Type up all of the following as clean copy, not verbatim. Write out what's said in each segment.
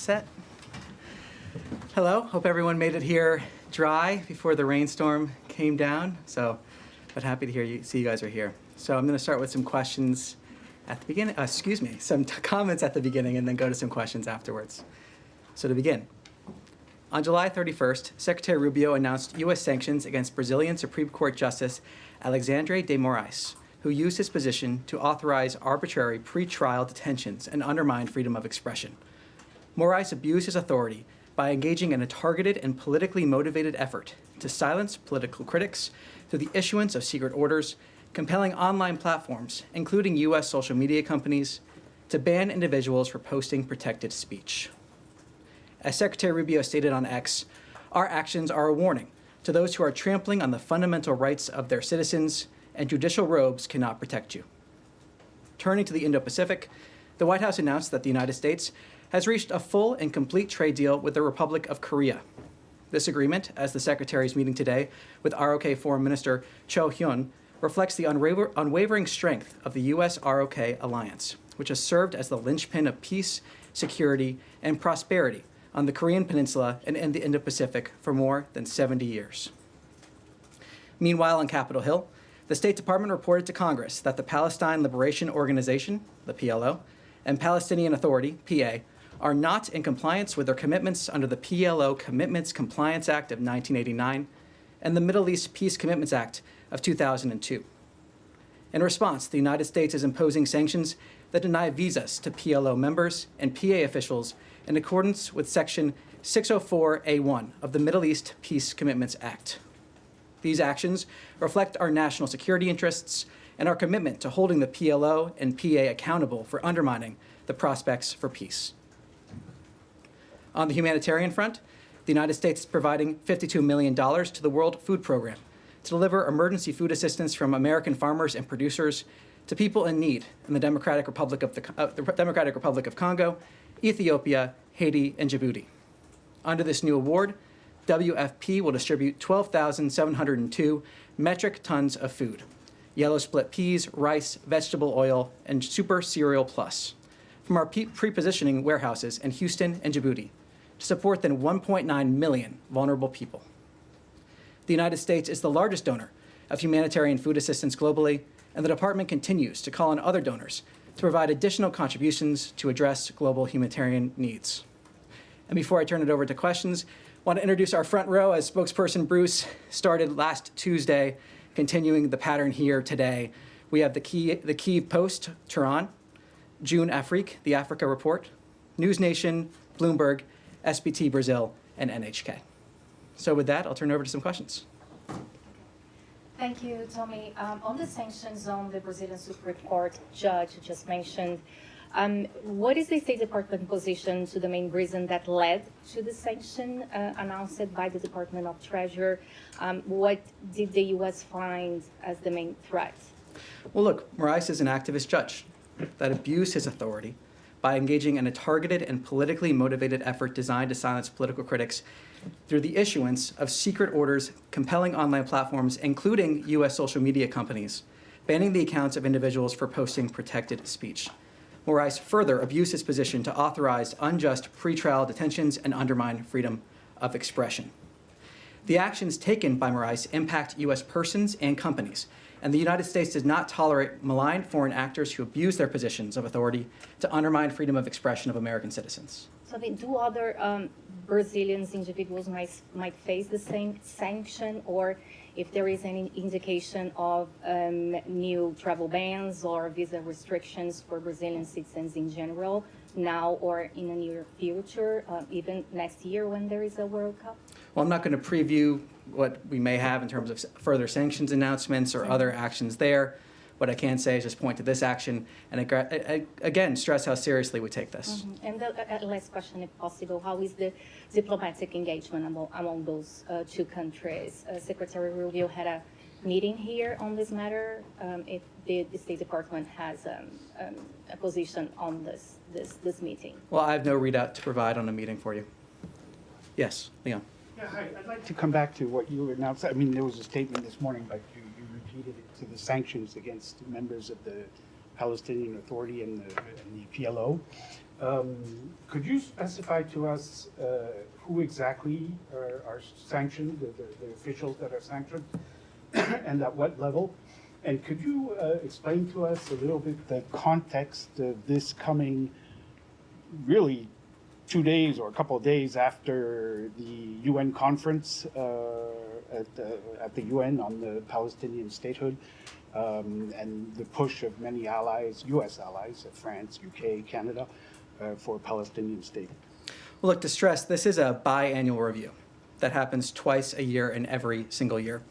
set. Hello, hope everyone made it here dry before the rainstorm came down. But happy to see you guys are here. So I'm going to start with some questions at the beginning, some comments at the beginning and then go to some questions afterwards. So to begin, on July 31st, Secretary Rubio announced U.S. sanctions against Brazilian Supreme Court Justice Alexandre de Moraes, who used his position to authorize arbitrary pre-trial detentions and undermine freedom of expression. Moraes abused his authority by engaging in a targeted and politically motivated effort to silence political critics through the issuance of secret orders, compelling online platforms, including U.S. social media companies, to ban individuals for posting protected speech. As Secretary Rubio stated on X, our actions are a warning to those who are trampling on the fundamental rights of their citizens, and judicial robes cannot protect you. Turning to the Indo-Pacific, the White House announced that the United States has reached a full and complete trade deal with the Republic of Korea. This agreement, as the Secretary is meeting today with ROK Foreign Minister Cho Hyun, reflects the unwavering strength of the U.S.-ROK alliance, which has served as the linchpin of peace, security, and prosperity on the Korean Peninsula and in the Indo-Pacific for more than 70 years. Meanwhile, on Capitol Hill, the State Department reported to Congress that the Palestine Liberation Organization, the PLO, and Palestinian Authority, PA, are not in compliance with their commitments under the PLO Commitments Compliance Act of 1989 and the Middle East Peace Commitments Act of 2002. In response, the United States is imposing sanctions that deny visas to PLO members and PA officials in accordance with Section 604A1 of the Middle East Peace Commitments Act. These actions reflect our national security interests and our commitment to holding the PLO and PA accountable for undermining the prospects for peace. On the humanitarian front, the United States is providing $52 million to the World Food Program to deliver emergency food assistance from American farmers and producers to people in need in the Democratic Republic of Congo, Ethiopia, Haiti, and Djibouti. Under this new award, WFP will distribute 12,702 metric tons of food, yellow split peas, rice, vegetable oil, and Super Cereal Plus from our pre-positioning warehouses in Houston and Djibouti to support than 1.9 million vulnerable people. The United States is the largest donor of humanitarian food assistance globally, and the department continues to call on other donors to provide additional contributions to address global humanitarian needs. And before I turn it over to questions, I want to introduce our front row as spokesperson Bruce started last Tuesday, continuing the pattern here today. We have the Kyiv Post, Tehran, June Afrique, the Africa Report, News Nation, Bloomberg, SBT Brazil, and NHK. So with that, I'll turn it over to some questions. Thank you, Tommy. On the sanctions on the Brazilian Supreme Court judge you just mentioned, what is the State Department position to the main reason that led to the sanction announced by the Department of Treasury? What did the U.S. find as the main threat? Well, look, Moraes is an activist judge that abused his authority by engaging in a targeted and politically motivated effort designed to silence political critics through the issuance of secret orders compelling online platforms, including U.S. social media companies, banning the accounts of individuals for posting protected speech. Moraes further abused his position to authorize unjust pretrial detentions and undermine freedom of expression. The actions taken by Moraes impact U.S. persons and companies, and the United States does not tolerate malign foreign actors who abuse their positions of authority to undermine freedom of expression of American citizens. So do other Brazilians, individuals might face the same sanction, or if there is any indication of new travel bans or visa restrictions for Brazilian citizens in general, now or in the near future, even next year when there is a World Cup? Well, I'm not going to preview what we may have in terms of further sanctions announcements or other actions there. What I can say is just point to this action and again stress how seriously we take this. Mm-hmm. And the last question, if possible, how is the diplomatic engagement among those two countries? Secretary Rubio had a meeting here on this matter. If the State Department has a position on this meeting. Well, I have no readout to provide on a meeting for you. Yes, Leon. Yeah, hi. I'd like to come back to what you announced. I mean, there was a statement this morning, but you repeated it to the sanctions against members of the Palestinian Authority and the PLO. Could you specify to us who exactly are sanctioned, the officials that are sanctioned, and at what level? And could you explain to us a little bit the context of this coming really 2 days or a couple of days after the UN conference at the UN on the Palestinian statehood, and the push of many allies, U.S. allies, France, UK, Canada, for a Palestinian state? Well, look, to stress, this is a biannual review that happens twice a year in every single year.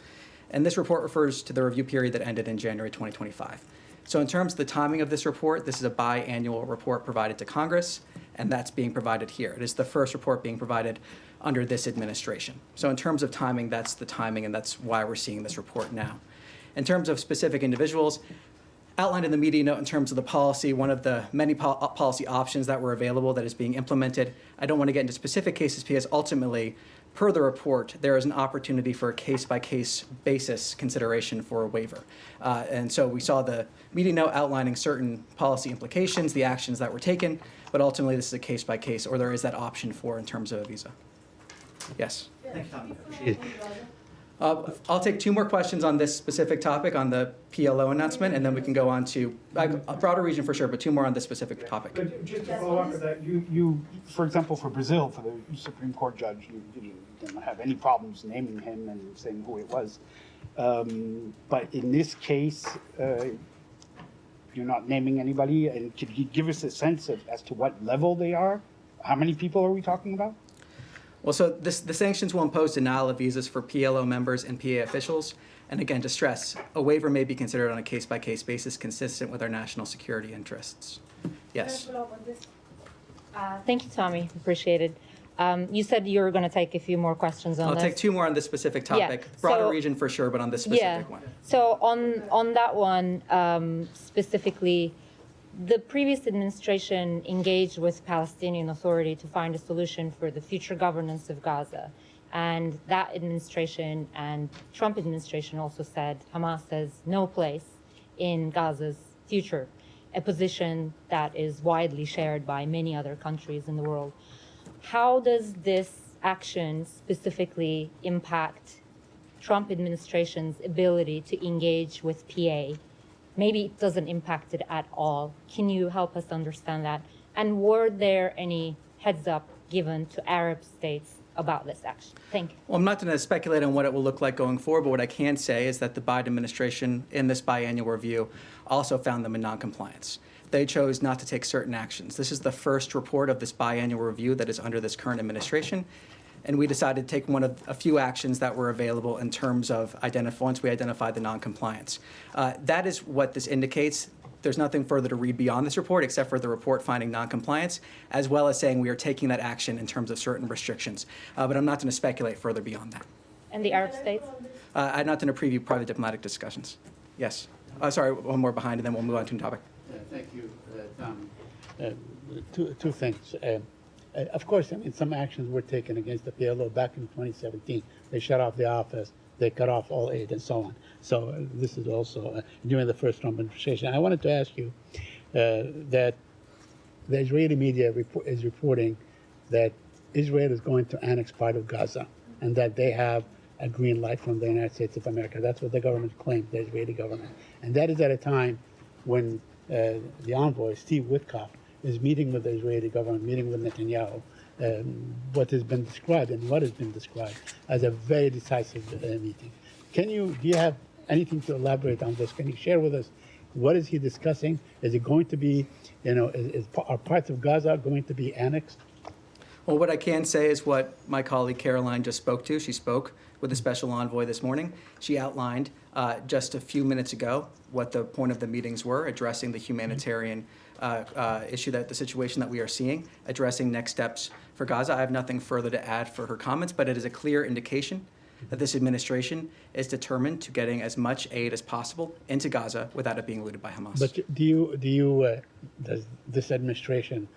And this report refers to the review period that ended in January 2025. So in terms of the timing of this report, this is a biannual report provided to Congress, and that's being provided here. It is the first report being provided under this administration. So in terms of timing, that's the timing, and that's why we're seeing this report now. In terms of specific individuals, outlined in the media note in terms of the policy, one of the many policy options that were available that is being implemented. I don't want to get into specific cases because ultimately, per the report, there is an opportunity for a case-by-case basis consideration for a waiver. And so we saw the media note outlining certain policy implications, the actions that were taken, but ultimately this is a case-by-case, or there is that option for in terms of a visa. Yes? Thank you, Tommy. I'll take two more questions on this specific topic, on the PLO announcement, and then we can go on to a broader region for sure, but two more on this specific topic. But just to follow up with that, you, for example, for Brazil, for the Supreme Court judge, you didn't have any problems naming him and saying who it was. But in this case, you're not naming anybody, and could you give us a sense as to what level they are? How many people are we talking about? Well, so the sanctions will impose denial of visas for PLO members and PA officials. And again, to stress, a waiver may be considered on a case-by-case basis consistent with our national security interests. Yes. Thank you, Tommy. Appreciate it. You said you were going to take a few more questions on I'll this. take two more on this specific topic. Yeah, Broader so- region for sure, but on this specific one. So on that one, specifically, the previous administration engaged with Palestinian Authority to find a solution for the future governance of Gaza. And that administration and Trump administration also said Hamas has no place in Gaza's future, a position that is widely shared by many other countries in the world. How does this action specifically impact Trump administration's ability to engage with PA? Maybe it doesn't impact it at all. Can you help us understand that? And were there any heads up given to Arab states about this action? Thank you. Well, I'm not going to speculate on what it will look like going forward, but what I can say is that the Biden administration in this biannual review also found them in noncompliance. They chose not to take certain actions. This is the first report of this biannual review that is under this current administration. And we decided to take one of a few actions that were available in terms of once we identified the noncompliance. That is what this indicates. There's nothing further to read beyond this report except for the report finding noncompliance, as well as saying we are taking that action in terms of certain restrictions. But I'm not going to speculate further beyond that. And the Arab states? I'm not going to preview private diplomatic discussions. Yes. Sorry, one more behind, and then we'll move on to a topic. Thank you, Tommy. Two things. Of course, I mean, some actions were taken against the PLO back in 2017. They shut off the office, they cut off all aid, and so on. So this is also during the first Trump administration. I wanted to ask you that the Israeli media is reporting that Israel is going to annex part of Gaza and that they have a green light from the United States of America. That's what the government claims, the Israeli government. And that is at a time when the envoy, Steve Witkoff, is meeting with the Israeli government, meeting with Netanyahu, what has been described as a very decisive meeting. Do you have anything to elaborate on this? Can you share with us what is he discussing? Is it going to be, are parts of Gaza going to be annexed? Well, what I can say is what my colleague Caroline just spoke to. She spoke with the special envoy this morning. She outlined just a few minutes ago what the point of the meetings were, addressing the humanitarian issue, that the situation that we are seeing, addressing next steps for Gaza. I have nothing further to add for her comments, but it is a clear indication that this administration is determined to getting as much aid as possible into Gaza without it being looted by Hamas. But does this administration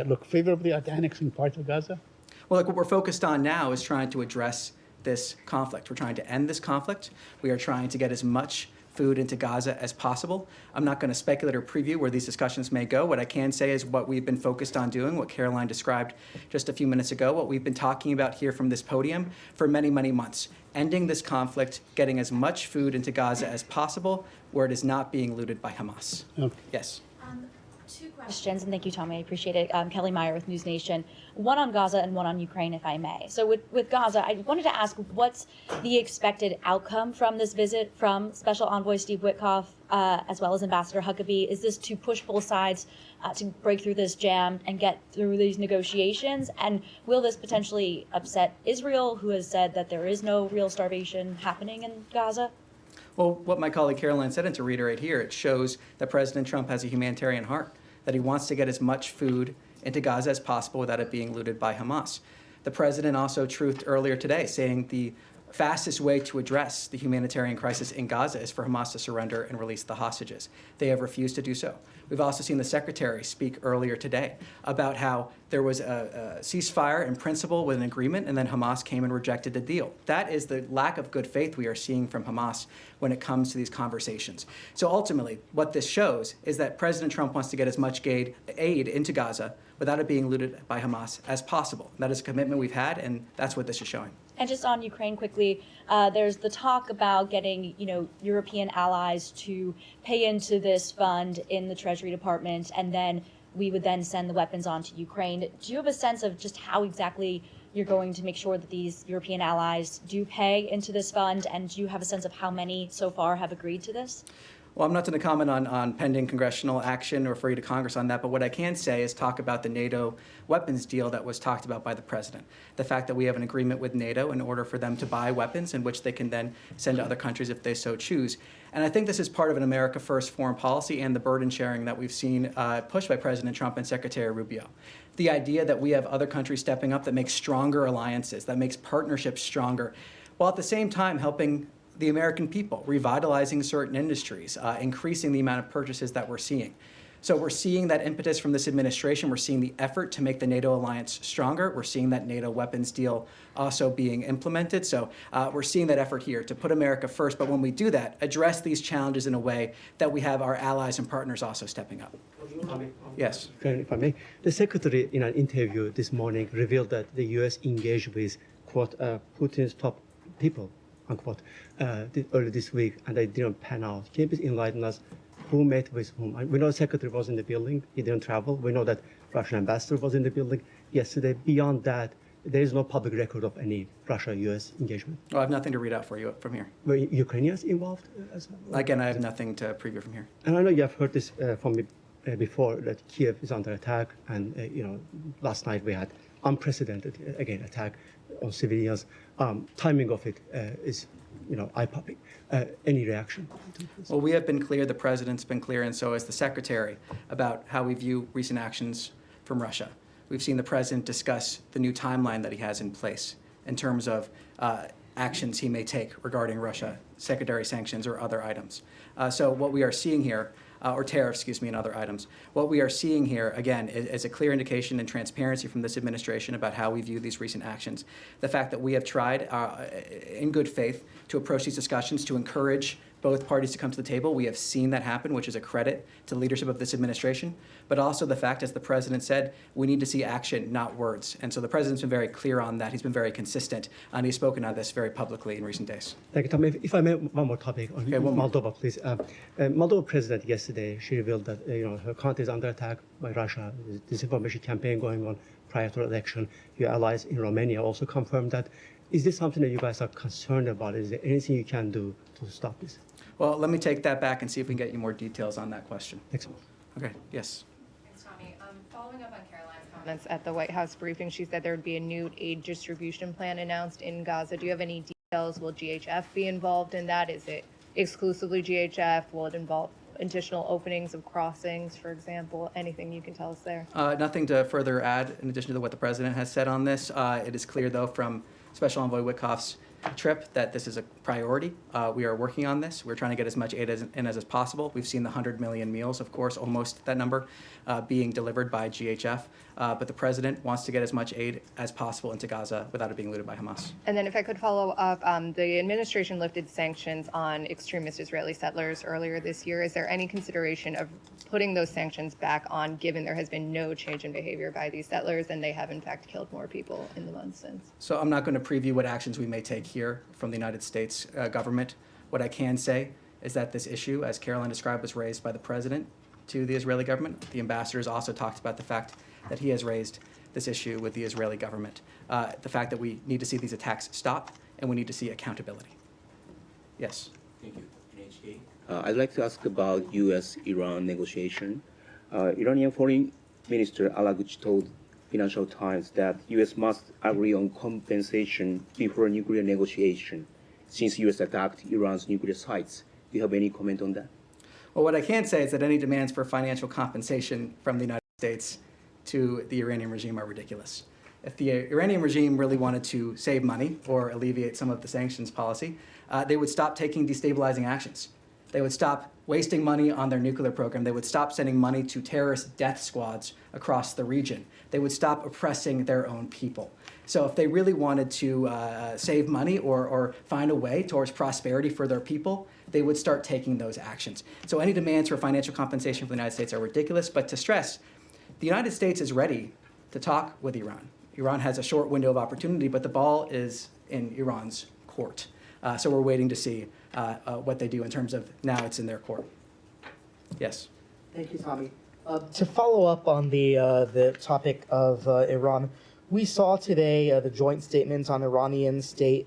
look favorably at annexing parts of Gaza? Well, what we're focused on now is trying to address this conflict. We're trying to end this conflict. We are trying to get as much food into Gaza as possible. I'm not going to speculate or preview where these discussions may go. What I can say is what we've been focused on doing, what Caroline described just a few minutes ago, what we've been talking about here from this podium for many, many months. Ending this conflict, getting as much food into Gaza as possible where it is not being looted by Hamas. Okay. Yes. Two questions, and thank you, Tommy. I appreciate it. Kelly Meyer with News Nation. One on Gaza and one on Ukraine, if I may. So with Gaza, I wanted to ask what's the expected outcome from this visit from Special Envoy Steve Witkoff as well as Ambassador Huckabee? Is this to push both sides to break through this jam and get through these negotiations? And will this potentially upset Israel, who has said that there is no real starvation happening in Gaza? Well, what my colleague Caroline said, and to reiterate here, it shows that President Trump has a humanitarian heart, that he wants to get as much food into Gaza as possible without it being looted by Hamas. The president also truthed earlier today, saying the fastest way to address the humanitarian crisis in Gaza is for Hamas to surrender and release the hostages. They have refused to do so. We've also seen the secretary speak earlier today about how there was a ceasefire in principle with an agreement, and then Hamas came and rejected the deal. That is the lack of good faith we are seeing from Hamas when it comes to these conversations. So ultimately, what this shows is that President Trump wants to get as much aid into Gaza without it being looted by Hamas as possible. That is a commitment we've had, and that's what this is showing. And just on Ukraine quickly, there's the talk about getting, European allies to pay into this fund in the Treasury Department, and then we would then send the weapons on to Ukraine. Do you have a sense of just how exactly you're going to make sure that these European allies do pay into this fund? And do you have a sense of how many so far have agreed to this? Well, I'm not going to comment on pending congressional action or refer you to Congress on that, but what I can say is talk about the NATO weapons deal that was talked about by the president. The fact that we have an agreement with NATO in order for them to buy weapons in which they can then send to other countries if they so choose. And I think this is part of an America First foreign policy and the burden sharing that we've seen pushed by President Trump and Secretary Rubio. The idea that we have other countries stepping up that makes stronger alliances, that makes partnerships stronger, while at the same time helping the American people, revitalizing certain industries, increasing the amount of purchases that we're seeing. So we're seeing that impetus from this administration. We're seeing the effort to make the NATO alliance stronger. We're seeing that NATO weapons deal also being implemented. So we're seeing that effort here to put America first. But when we do that, address these challenges in a way that we have our allies and partners also stepping up. Yes. If I may, the secretary in an interview this morning revealed that the U.S. engaged with, quote, Putin's top people, unquote, early this week, and they didn't pan out. Can you please enlighten us who met with whom? We know the secretary was in the building. He didn't travel. We know that Russian ambassador was in the building yesterday. Beyond that, there is no public record of any Russia-U.S. engagement. Well, I have nothing to read out for you from here. Were Ukrainians involved as well? Again, I have nothing to preview from here. And I know you have heard this from me before, that Kiev is under attack, and last night we had unprecedented attack on civilians. Timing of it is eye-popping. Any reaction? Well, we have been clear, the president's been clear, and so has the secretary, about how we view recent actions from Russia. We've seen the president discuss the new timeline that he has in place in terms of actions he may take regarding Russia, secondary sanctions or other items. So what we are seeing here, or tariffs, and other items. What we are seeing here, again, is a clear indication and transparency from this administration about how we view these recent actions. The fact that we have tried, in good faith, to approach these discussions to encourage both parties to come to the table. We have seen that happen, which is a credit to the leadership of this administration, but also the fact, as the president said, we need to see action, not words. And so the president's been very clear on that. He's been very consistent, and he's spoken on this very publicly in recent days. Thank you, Tom. If I may, one more topic on Moldova, please. Moldova president yesterday, she revealed that her country is under attack by Russia. There's disinformation campaign going on prior to the election. Your allies in Romania also confirmed that. Is this something that you guys are concerned about? Is there anything you can do to stop this? Well, let me take that back and see if we can get you more details on that question. Excellent. Okay, yes. Thanks, Tommy. Following up on Caroline's comments at the White House briefing, she said there would be a new aid distribution plan announced in Gaza. Do you have any details? Will GHF be involved in that? Is it exclusively GHF? Will it involve additional openings of crossings, for example? Anything you can tell us there? Nothing to further add in addition to what the president has said on this. It is clear, though, from Special Envoy Witkoff's trip that this is a priority. We are working on this. We're trying to get as much aid in as possible. We've seen the 100 million meals, of course, almost that number, being delivered by GHF. But the president wants to get as much aid as possible into Gaza without it being looted by Hamas. And then if I could follow up, the administration lifted sanctions on extremist Israeli settlers earlier this year. Is there any consideration of putting those sanctions back on, given there has been no change in behavior by these settlers and they have in fact killed more people in the months since? So I'm not going to preview what actions we may take here from the United States government. What I can say is that this issue, as Caroline described, was raised by the president to the Israeli government. The ambassador has also talked about the fact that he has raised this issue with the Israeli government. The fact that we need to see these attacks stop and we need to see accountability. Yes. Thank you. NHK. I'd like to ask about U.S.-Iran negotiation. Iranian Foreign Minister Alaguchi told Financial Times that U.S. must agree on compensation before nuclear negotiation, since U.S. attacked Iran's nuclear sites. Do you have any comment on that? Well, what I can say is that any demands for financial compensation from the United States to the Iranian regime are ridiculous. If the Iranian regime really wanted to save money or alleviate some of the sanctions policy, they would stop taking destabilizing actions. They would stop wasting money on their nuclear program. They would stop sending money to terrorist death squads across the region. They would stop oppressing their own people. So if they really wanted to save money or find a way towards prosperity for their people, they would start taking those actions. So any demands for financial compensation for the United States are ridiculous. But to stress, the United States is ready to talk with Iran. Iran has a short window of opportunity, but the ball is in Iran's court. So we're waiting to see what they do in terms of now it's in their court. Yes. Thank you, Tommy. To follow up on the topic of Iran, we saw today the joint statement on Iranian state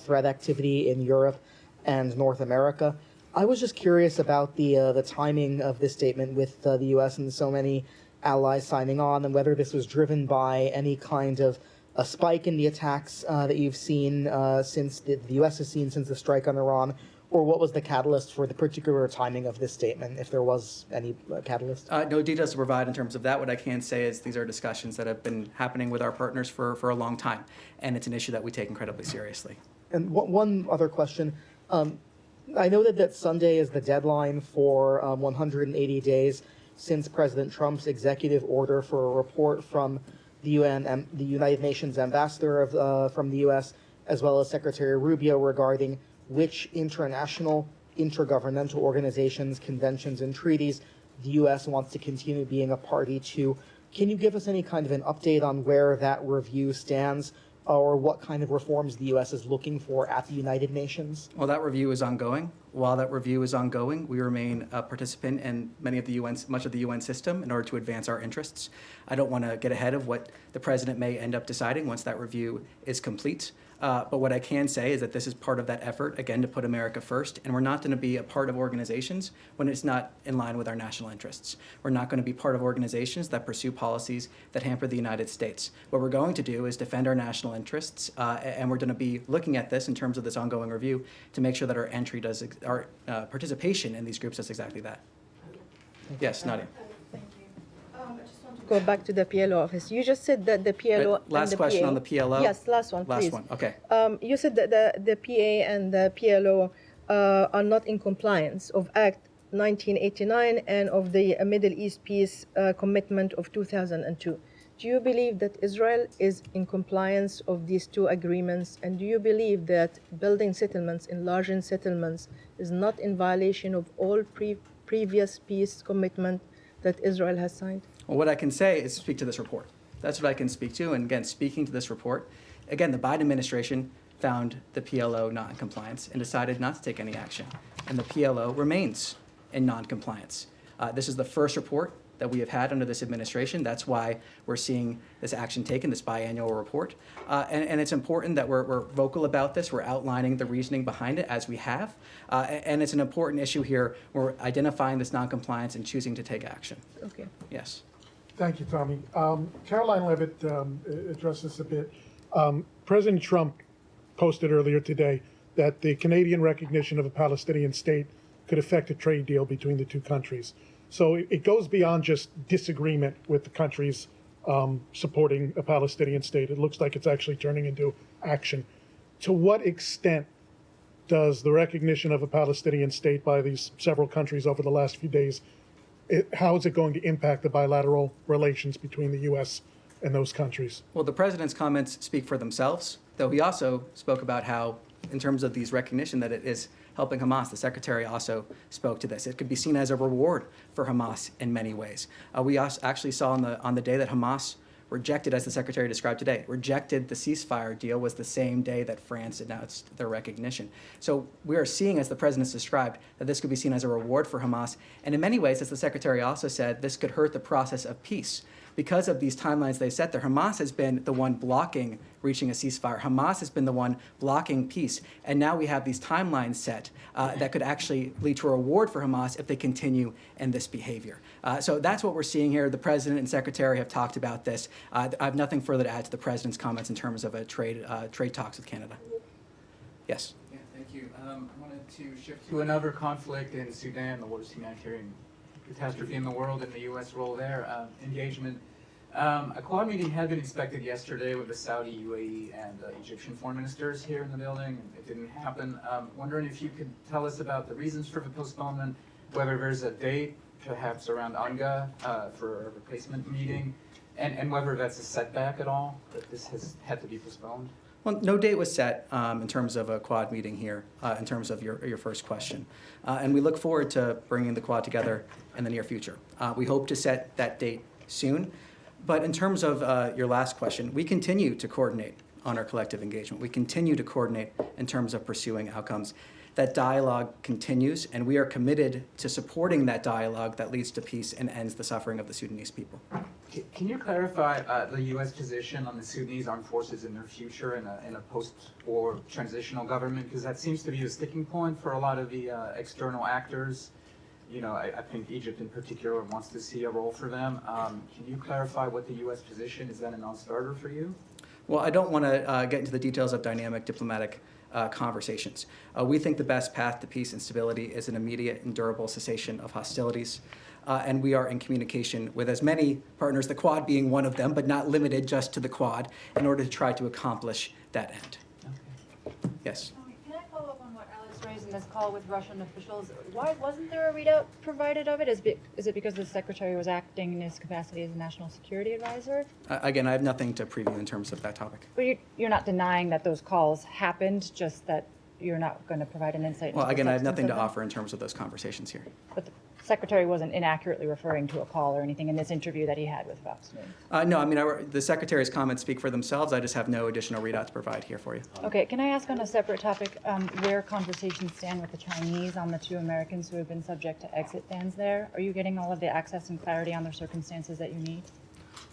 threat activity in Europe and North America. I was just curious about the timing of this statement with the U.S. and so many allies signing on, and whether this was driven by any kind of a spike in the attacks that you've seen since the U.S. has seen since the strike on Iran, or what was the catalyst for the particular timing of this statement, if there was any catalyst? No details to provide in terms of that. What I can say is these are discussions that have been happening with our partners for a long time, and it's an issue that we take incredibly seriously. And one other question. I know that Sunday is the deadline for 180 days since President Trump's executive order for a report from the UN and the United Nations ambassador from the U.S., as well as Secretary Rubio, regarding which international intergovernmental organizations, conventions, and treaties the U.S. wants to continue being a party to. Can you give us any kind of an update on where that review stands, or what kind of reforms the U.S. is looking for at the United Nations? Well, that review is ongoing. While that review is ongoing, we remain a participant in much of the UN system in order to advance our interests. I don't want to get ahead of what the president may end up deciding once that review is complete. But what I can say is that this is part of that effort, again, to put America first. And we're not going to be a part of organizations when it's not in line with our national interests. We're not going to be part of organizations that pursue policies that hamper the United States. What we're going to do is defend our national interests. And we're going to be looking at this in terms of this ongoing review to make sure that our our participation in these groups does exactly that. Yes, Nadia. Go back to the PLO office. You just said that the PLO Last and the question PA, on the PLO. Yes, last one, please. Last one, okay. You said that the PA and the PLO are not in compliance of Act 1989 and of the Middle East Peace Commitment of 2002. Do you believe that Israel is in compliance of these two agreements? And do you believe that building settlements, enlarging settlements, is not in violation of all previous peace commitment that Israel has signed? Well, what I can say is speak to this report. That's what I can speak to. And again, speaking to this report, again, the Biden administration found the PLO not in compliance and decided not to take any action. And the PLO remains in non-compliance. This is the first report that we have had under this administration. That's why we're seeing this action taken, this biannual report. And it's important that we're vocal about this. We're outlining the reasoning behind it as we have. And it's an important issue here. We're identifying this non-compliance and choosing to take action. Okay. Yes. Thank you, Tommy. Caroline Levitt addressed this a bit. President Trump posted earlier today that the Canadian recognition of a Palestinian state could affect a trade deal between the two countries. So it goes beyond just disagreement with the countries supporting a Palestinian state. It looks like it's actually turning into action. to what extent does the recognition of a Palestinian state by these several countries over the last few days, how is it going to impact the bilateral relations between the U.S. and those countries? Well, the president's comments speak for themselves, though he also spoke about how, in terms of these recognition that it is helping Hamas, the secretary also spoke to this. It could be seen as a reward for Hamas in many ways. We actually saw on the day that Hamas rejected, as the secretary described today, rejected the ceasefire deal was the same day that France announced their recognition. So we are seeing, as the president described, that this could be seen as a reward for Hamas. And in many ways, as the secretary also said, this could hurt the process of peace. Because of these timelines they set there, Hamas has been the one blocking reaching a ceasefire. Hamas has been the one blocking peace. And now we have these timelines set that could actually lead to a reward for Hamas if they continue in this behavior. So that's what we're seeing here. The president and secretary have talked about this. I have nothing further to add to the president's comments in terms of a trade talks with Canada. Yes. Yeah, thank you. I wanted to shift to another conflict in Sudan, the worst humanitarian catastrophe in the world, and the U.S. role there, engagement. A Quad meeting had been expected yesterday with the Saudi, UAE, and Egyptian foreign ministers here in the building. It didn't happen. Wondering if you could tell us about the reasons for the postponement, whether there's a date, perhaps around UNGA, for a replacement meeting, and whether that's a setback at all, that this has had to be postponed. Well, no date was set in terms of a Quad meeting here, in terms of your first question. And we look forward to bringing the Quad together in the near future. We hope to set that date soon. But in terms of your last question, we continue to coordinate on our collective engagement. We continue to coordinate in terms of pursuing outcomes. That dialogue continues, and we are committed to supporting that dialogue that leads to peace and ends the suffering of the Sudanese people. Can you clarify the U.S. position on the Sudanese armed forces in their future in a post-war transitional government? Because that seems to be a sticking point for a lot of the external actors. You know, I think Egypt in particular wants to see a role for them. Can you clarify what the U.S. position is? That a non-starter for you? Well, I don't want to get into the details of dynamic diplomatic conversations. We think the best path to peace and stability is an immediate and durable cessation of hostilities. And we are in communication with as many partners, the Quad being one of them, but not limited just to the Quad, in order to try to accomplish that end. Okay. Yes. Can I follow up on what Alex raised in this call with Russian officials? Why wasn't there a readout provided of it? Is it because the secretary was acting in his capacity as a national security advisor? Again, I have nothing to preview in terms of that topic. But you're not denying that those calls happened, just that you're not going to provide an insight into Well, the again, I have substance nothing to of them? offer in terms of those conversations here. But the secretary wasn't inaccurately referring to a call or anything in this interview that he had with Fox News. No, I mean, the secretary's comments speak for themselves. I just have no additional readout to provide here for you. Okay, can I ask on a separate topic where conversations stand with the Chinese on the 2 Americans who have been subject to exit bans there? Are you getting all of the access and clarity on their circumstances that you need?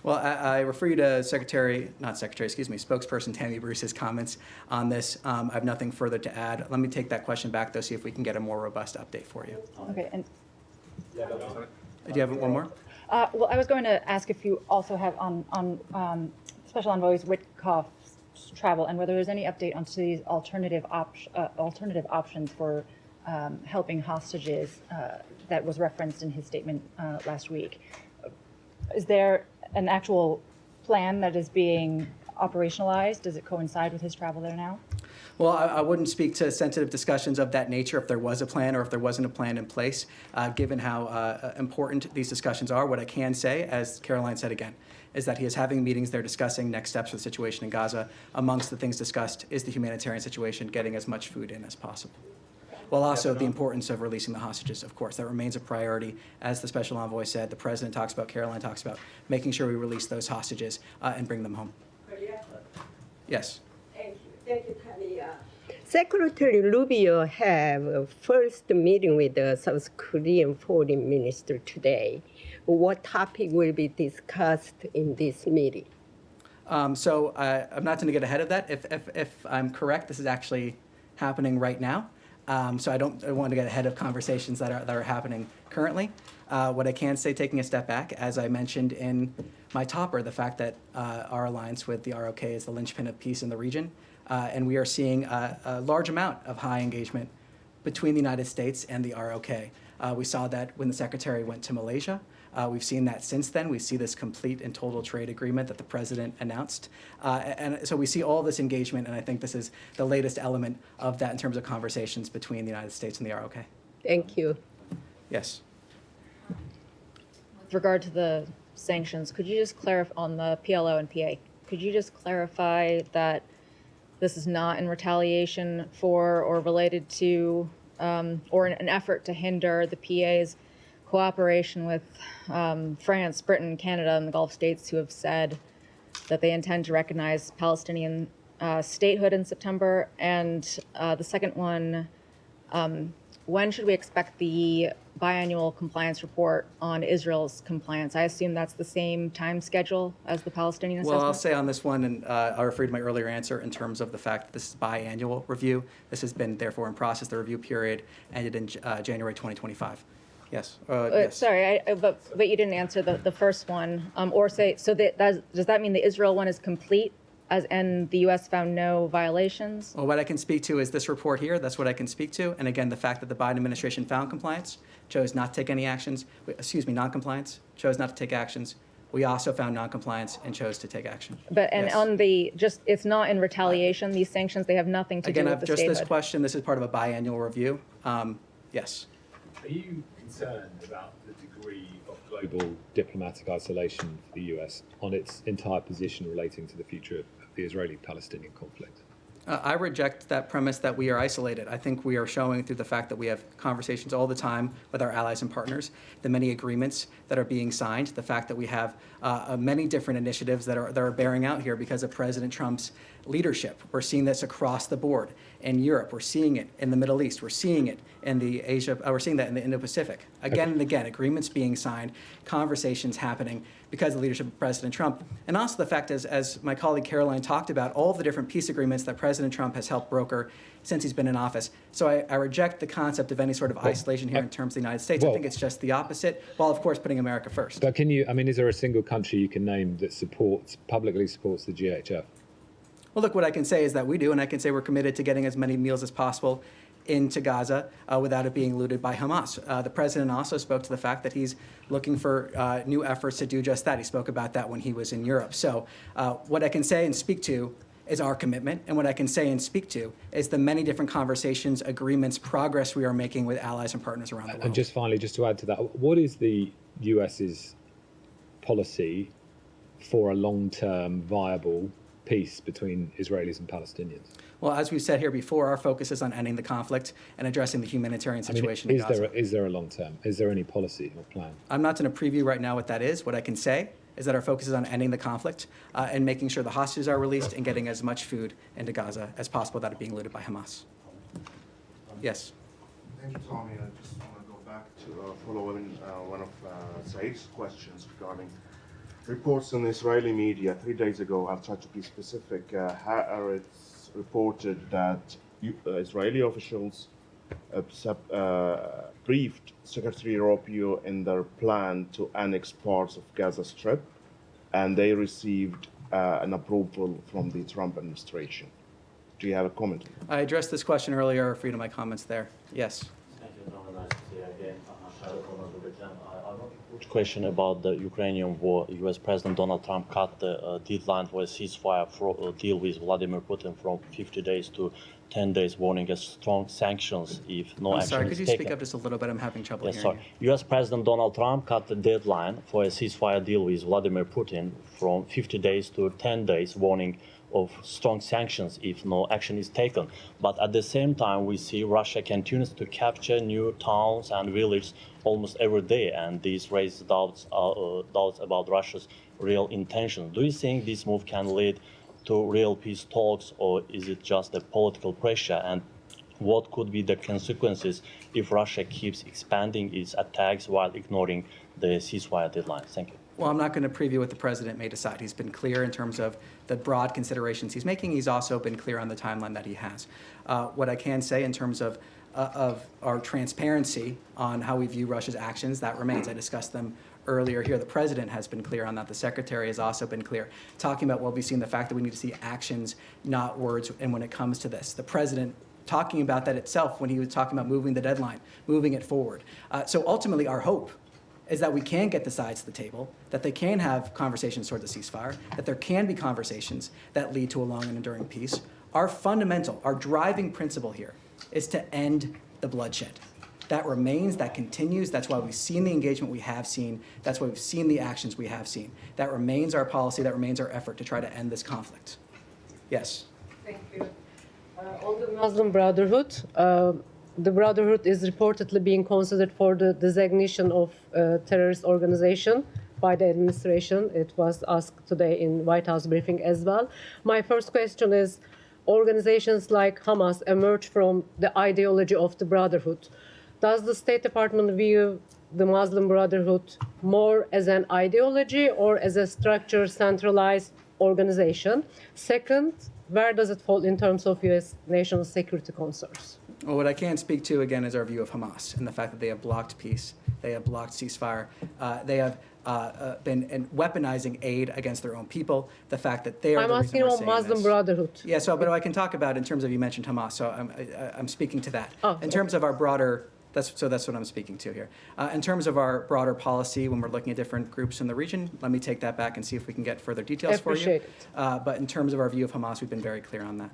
Well, I refer you to spokesperson Tammy Bruce's comments on this. I have nothing further to add. Let me take that question back, though, see if we can get a more robust update for you. Okay, and Do you have one more? well, I was going to ask if you also have on Special Envoy Witkoff's travel and whether there's any update on these alternative options for helping hostages that was referenced in his statement last week. Is there an actual plan that is being operationalized? Does it coincide with his travel there now? Well, I wouldn't speak to sensitive discussions of that nature if there was a plan or if there wasn't a plan in place, given how important these discussions are. What I can say, as Caroline said again, is that he is having meetings there discussing next steps for the situation in Gaza. Amongst the things discussed is the humanitarian situation, getting as much food in as possible. Well, also the importance of releasing the hostages, of course. That remains a priority. As the Special Envoy said, the President talks about, Caroline talks about, making sure we release those hostages and bring them home. Yes. Thank you, Tammy. Secretary Rubio have a first meeting with the South Korean foreign minister today. What topic will be discussed in this meeting? So I'm not going to get ahead of that. If I'm correct, this is actually happening right now. So I don't want to get ahead of conversations that are happening currently. What I can say, taking a step back, as I mentioned in my topper, the fact that our alliance with the ROK is the linchpin of peace in the region, and we are seeing a large amount of high engagement between the United States and the ROK. We saw that when the secretary went to Malaysia. We've seen that since then. We see this complete and total trade agreement that the president announced. And so we see all this engagement, and I think this is the latest element of that in terms of conversations between the United States and the ROK. Thank you. Yes. With regard to the sanctions, could you just clarify on the PLO and PA? Could you just clarify that this is not in retaliation for or related to or an effort to hinder the PA's cooperation with France, Britain, Canada, and the Gulf states who have said that they intend to recognize Palestinian statehood in September? And the second one, when should we expect the biannual compliance report on Israel's compliance? I assume that's the same time schedule as the Palestinian assessment? Well, I'll say on this one, and I'll refer to my earlier answer in terms of the fact that this is biannual review. This has been therefore in process. The review period ended in January 2025. Yes. Yes. Sorry, but you didn't answer the first one. Or say, so does that mean the Israel one is complete and the U.S. found no violations? Well, what I can speak to is this report here. That's what I can speak to. And again, the fact that the Biden administration found compliance, chose not to take any actions, non-compliance, chose not to take actions. We also found non-compliance and chose to take action. But, and yes. on the, it's not in retaliation, these sanctions, they have nothing to do with the just statehood. this question, this is part of a biannual review. Yes. Are you concerned about the degree of global diplomatic isolation for the US on its entire position relating to the future of the Israeli-Palestinian conflict? I reject that premise that we are isolated. I think we are showing through the fact that we have conversations all the time with our allies and partners, the many agreements that are being signed, the fact that we have many different initiatives that are bearing out here because of President Trump's leadership. We're seeing this across the board in Europe. We're seeing it in the Middle East. We're seeing it in the Asia. We're seeing that in the Indo-Pacific. Again and again, agreements being signed, conversations happening because of the leadership of President Trump. And also the fact is, as my colleague Caroline talked about, all of the different peace agreements that President Trump has helped broker since he's been in office. So I reject the concept of any sort of isolation here in terms of the United States. I think it's just the opposite, while of course putting America first. But is there a single country you can name that publicly supports the GHF? Well, look, what I can say is that we do, and I can say we're committed to getting as many meals as possible into Gaza without it being looted by Hamas. The president also spoke to the fact that he's looking for new efforts to do just that. He spoke about that when he was in Europe. So what I can say and speak to is our commitment, and what I can say and speak to is the many different conversations, agreements, progress we are making with allies and partners around the world. And just finally, just to add to that, what is the US's policy for a long-term viable peace between Israelis and Palestinians? Well, as we've said here before, our focus is on ending the conflict and addressing the humanitarian situation in Gaza. Is there a long term? Is there any policy or plan? I'm not going to preview right now what that is. What I can say is that our focus is on ending the conflict and making sure the hostages are released and getting as much food into Gaza as possible without it being looted by Hamas. Yes. Thank you, Tommy. I just want to go back to following one of Said's questions regarding reports in Israeli media. 3 days ago, I'll try to be specific. Haaretz reported that Israeli officials briefed Secretary Rubio in their plan to annex parts of Gaza Strip, and they received an approval from the Trump administration. Do you have a comment? I addressed this question earlier. Free to my comments there. Yes. Thank you, Tom. Nice to see you again. Question about the Ukrainian war. U.S. President Donald Trump cut the deadline for a ceasefire deal with Vladimir Putin from 50 days to 10 days, warning of strong sanctions if no action is taken. Sorry, could you speak up just a little bit? I'm having trouble hearing you. U.S. President Donald Trump cut the deadline for a ceasefire deal with Vladimir Putin from 50 days to 10 days, warning of strong sanctions if no action is taken. But at the same time, we see Russia continues to capture new towns and villages almost every day, and this raises doubts about Russia's real intentions. Do you think this move can lead to real peace talks, or is it just a political pressure? And what could be the consequences if Russia keeps expanding its attacks while ignoring the ceasefire deadline? Thank you. Well, I'm not going to preview what the president may decide. He's been clear in terms of the broad considerations he's making. He's also been clear on the timeline that he has. What I can say in terms of our transparency on how we view Russia's actions, that remains. I discussed them earlier here. The president has been clear on that. The secretary has also been clear, talking about what we've seen, the fact that we need to see actions, not words. And when it comes to this, the president talking about that itself when he was talking about moving the deadline, moving it forward. So ultimately, our hope is that we can get the sides to the table, that they can have conversations toward the ceasefire, that there can be conversations that lead to a long and enduring peace. Our fundamental, our driving principle here is to end the bloodshed. That remains, that continues. That's why we've seen the engagement we have seen. That's why we've seen the actions we have seen. That remains our policy, that remains our effort to try to end this conflict. Yes? Thank you. On the Muslim Brotherhood, the Brotherhood is reportedly being considered for the designation of terrorist organization by the administration. It was asked today in White House briefing as well. My first question is, organizations like Hamas emerge from the ideology of the Brotherhood. Does the State Department view the Muslim Brotherhood more as an ideology or as a structured, centralized organization? Second, where does it fall in terms of U.S. national security concerns? Well, what I can speak to, again, is our view of Hamas and the fact that they have blocked peace, they have blocked ceasefire, they have been weaponizing aid against their own people, the fact that they are I'm asking about Muslim Brotherhood. Yeah, so, but I can talk about in terms of, you mentioned Hamas, so I'm speaking to that. In terms of our broader, that's what I'm speaking to here. In terms of our broader policy, when we're looking at different groups in the region, let me take that back and see if we can get further details for you. Appreciate it. But in terms of our view of Hamas, we've been very clear on that.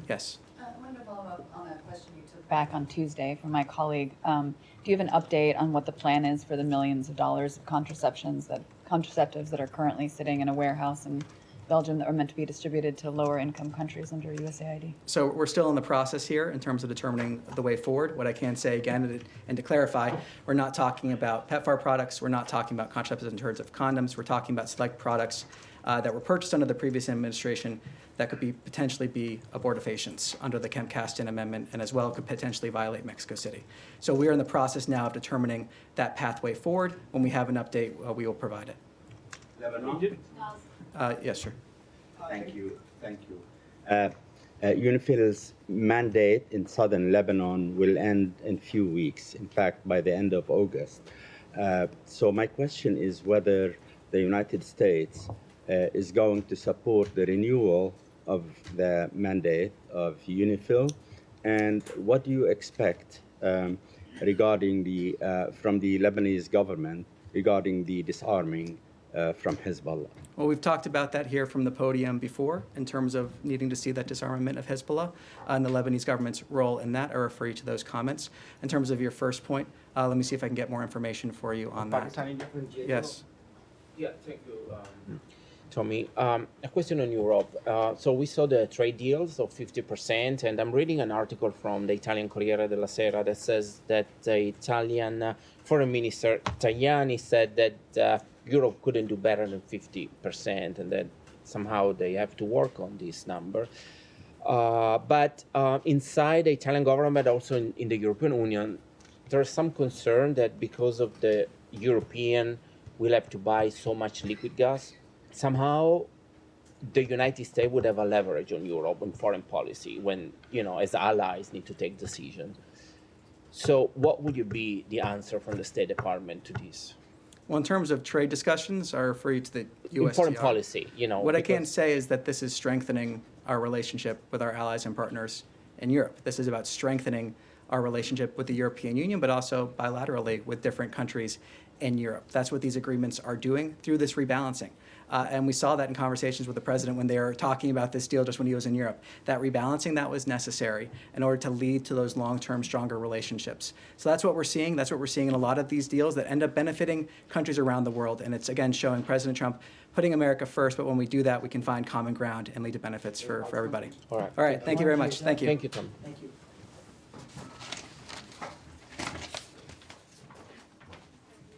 Yes? I wanted to follow up on a question you took back on Tuesday from my colleague. Do you have an update on what the plan is for the millions of dollars of contraceptives that are currently sitting in a warehouse in Belgium that are meant to be distributed to lower income countries under USAID? So we're still in the process here in terms of determining the way forward. What I can say again, and to clarify, we're not talking about PEPFAR products. We're not talking about contraceptives in terms of condoms. We're talking about select products that were purchased under the previous administration that could potentially be abortifacients under the Kemp-Kasten Amendment, and as well could potentially violate Mexico City. So we are in the process now of determining that pathway forward. When we have an update, we will provide it. Lebanon? Yes, sir. Thank you. Thank you. UNIFIL's mandate in southern Lebanon will end in a few weeks, in fact, by the end of August. So my question is whether the United States is going to support the renewal of the mandate of UNIFIL, and what do you expect regarding from the Lebanese government regarding the disarming from Hezbollah? Well, we've talked about that here from the podium before in terms of needing to see that disarmament of Hezbollah and the Lebanese government's role in that. I refer you to those comments. In terms of your first point, let me see if I can get more information for you on that. Yes. Yeah, thank you, Tommy. A question on Europe. So we saw the trade deals of 50%, and I'm reading an article from the Italian Corriere della Sera that says that the Italian Foreign Minister Tajani said that Europe couldn't do better than 50%, and that somehow they have to work on this number. But inside the Italian government, also in the European Union, there's some concern that because of the European will have to buy so much liquid gas, somehow the United States would have a leverage on Europe in foreign policy when, as allies need to take decisions. So what would be the answer from the State Department to this? Well, in terms of trade discussions, I refer you to the USTR. In foreign policy, What I can say is that this is strengthening our relationship with our allies and partners in Europe. This is about strengthening our relationship with the European Union, but also bilaterally with different countries in Europe. That's what these agreements are doing through this rebalancing. And we saw that in conversations with the president when they were talking about this deal just when he was in Europe. That rebalancing that was necessary in order to lead to those long-term, stronger relationships. So that's what we're seeing. That's what we're seeing in a lot of these deals that end up benefiting countries around the world. And it's, again, showing President Trump putting America first. But when we do that, we can find common ground and lead to benefits for everybody. All right. All right. Thank you very much. Thank you. Thank you, Tom. Thank you.